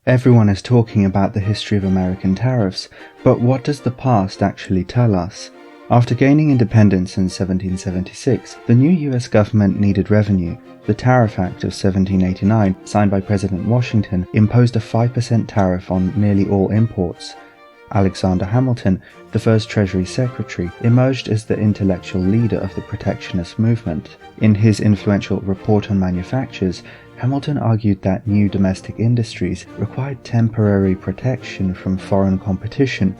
Everyone is talking about the history of American tariffs, but what does the past actually tell us? After gaining independence in 1776, the new US government needed revenue. The Tariff Act of 1789, signed by President Washington, imposed a 5% tariff on nearly all imports. Alexander Hamilton, the first Treasury Secretary, emerged as the intellectual leader of the protectionist movement. In his influential Report on Manufactures, Hamilton argued that new domestic industries required temporary protection from foreign competition.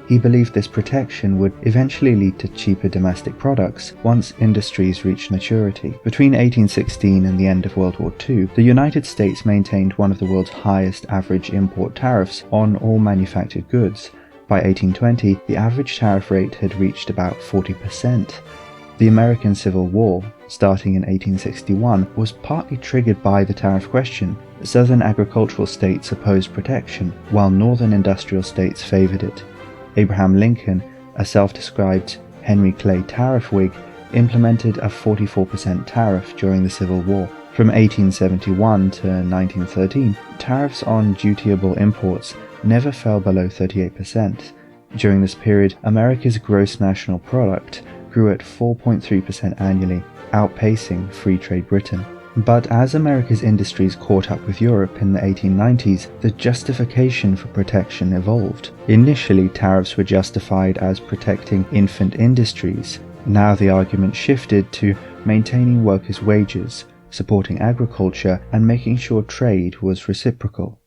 He believed this protection would eventually lead to cheaper domestic products once industries reached maturity. Between 1816 and the end of World War II, the United States maintained one of the world's highest average import tariffs on all manufactured goods. By 1820, the average tariff rate had reached about 40%. The American Civil War, starting in 1861, was partly triggered by the tariff question. Southern agricultural states opposed protection, while northern industrial states favored it. Abraham Lincoln, a self-described Henry Clay tariff Whig, implemented a 44% tariff during the Civil War. From 1871 to 1913, tariffs on dutiable imports never fell below 38%. During this period, America's gross national product grew at 4.3% annually, outpacing Free Trade Britain. But as America's industries caught up with Europe in the 1890s, the justification for protection evolved. Initially, tariffs were justified as protecting infant industries. Now the argument shifted to maintaining workers' wages, supporting agriculture, and making sure trade was reciprocal.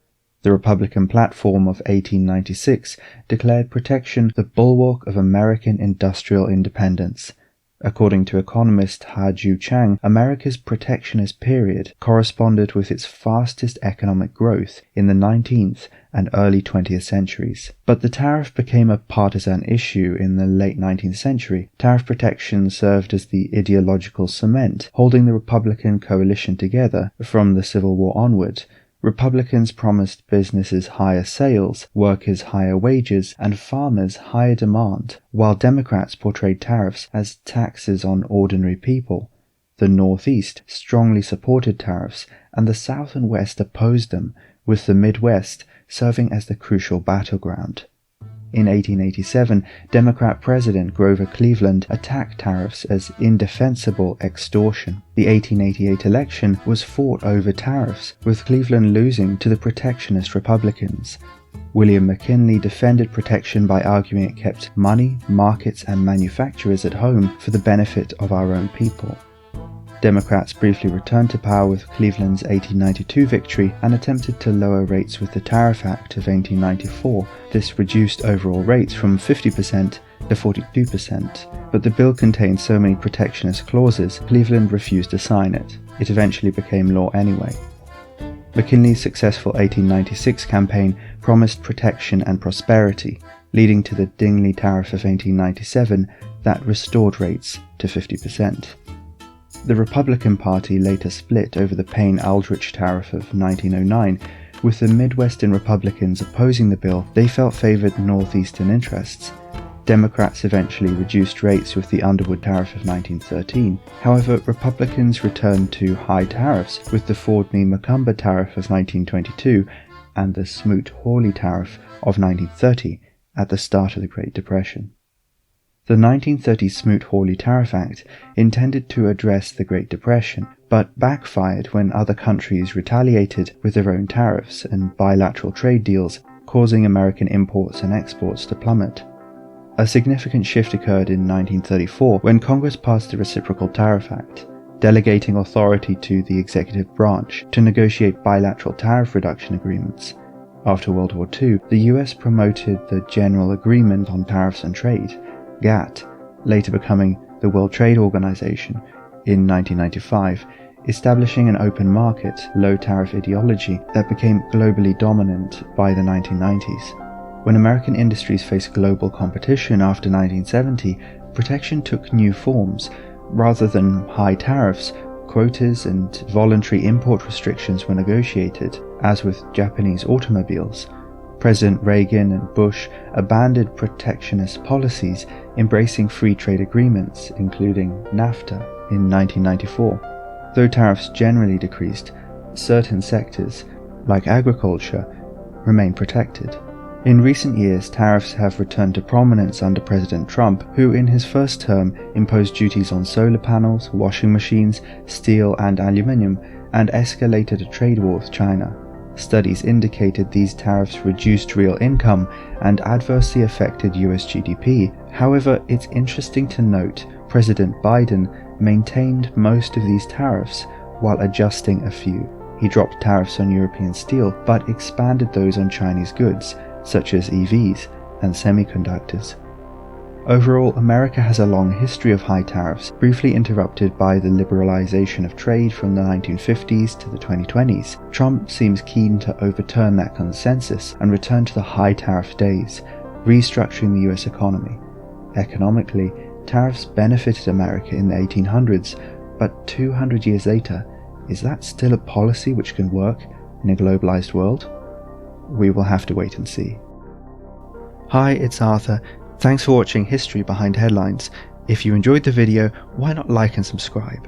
The Republican platform of 1896 declared protection the bulwark of American industrial independence. According to economist Ha-Ju Chang, America's protectionist period corresponded with its fastest economic growth in the 19th and early 20th centuries. But the tariff became a partisan issue in the late 19th century. Tariff protection served as the ideological cement holding the Republican coalition together from the Civil War onward. Republicans promised businesses higher sales, workers higher wages, and farmers higher demand, while Democrats portrayed tariffs as taxes on ordinary people. The Northeast strongly supported tariffs, and the South and West opposed them, with the Midwest serving as the crucial battleground. In 1887, Democrat President Grover Cleveland attacked tariffs as indefensible extortion. The 1888 election was fought over tariffs, with Cleveland losing to the protectionist Republicans. William McKinley defended protection by arguing it kept money, markets, and manufacturers at home for the benefit of our own people. Democrats briefly returned to power with Cleveland's 1892 victory and attempted to lower rates with the Tariff Act of 1894. This reduced overall rates from 50% to 42%, but the bill contained so many protectionist clauses, Cleveland refused to sign it. It eventually became law anyway. McKinley's successful 1896 campaign promised protection and prosperity, leading to the Dingley Tariff of 1897 that restored rates to 50%. The Republican Party later split over the Payne-Aldrich Tariff of 1909. With the Midwestern Republicans opposing the bill, they felt favored Northeastern interests. Democrats eventually reduced rates with the Underwood Tariff of 1913. However, Republicans returned to high tariffs with the Fordney-Macomber Tariff of 1922 and the Smoot-Hawley Tariff of 1930 at the start of the Great Depression. The 1930 Smoot-Hawley Tariff Act intended to address the Great Depression, but backfired when other countries retaliated with their own tariffs and bilateral trade deals, causing American imports and exports to plummet. A significant shift occurred in 1934 when Congress passed the Reciprocal Tariff Act, delegating authority to the executive branch to negotiate bilateral tariff reduction agreements. After World War II, the US promoted the General Agreement on Tariffs and Trade, GATT, later becoming the World Trade Organization, in 1995, establishing an open market, low-tariff ideology that became globally dominant by the 1990s. When American industries faced global competition after 1970, protection took new forms. Rather than high tariffs, quotas and voluntary import restrictions were negotiated, as with Japanese automobiles. President Reagan and Bush abandoned protectionist policies, embracing free trade agreements, including NAFTA, in 1994. Though tariffs generally decreased, certain sectors, like agriculture, remain protected. In recent years, tariffs have returned to prominence under President Trump, who in his first term imposed duties on solar panels, washing machines, steel and aluminium, and escalated a trade war with China. Studies indicated these tariffs reduced real income and adversely affected US GDP. However, it's interesting to note President Biden maintained most of these tariffs while adjusting a few. He dropped tariffs on European steel, but expanded those on Chinese goods, such as EVs and semiconductors. Overall, America has a long history of high tariffs, briefly interrupted by the liberalization of trade from the 1950s to the 2020s. Trump seems keen to overturn that consensus and return to the high tariff days, restructuring the US economy. Economically, tariffs benefited America in the 1800s, but 200 years later, is that still a policy which can work in a globalized world? We will have to wait and see. Hi, it's Arthur. Thanks for watching History Behind Headlines. If you enjoyed the video, why not like and subscribe?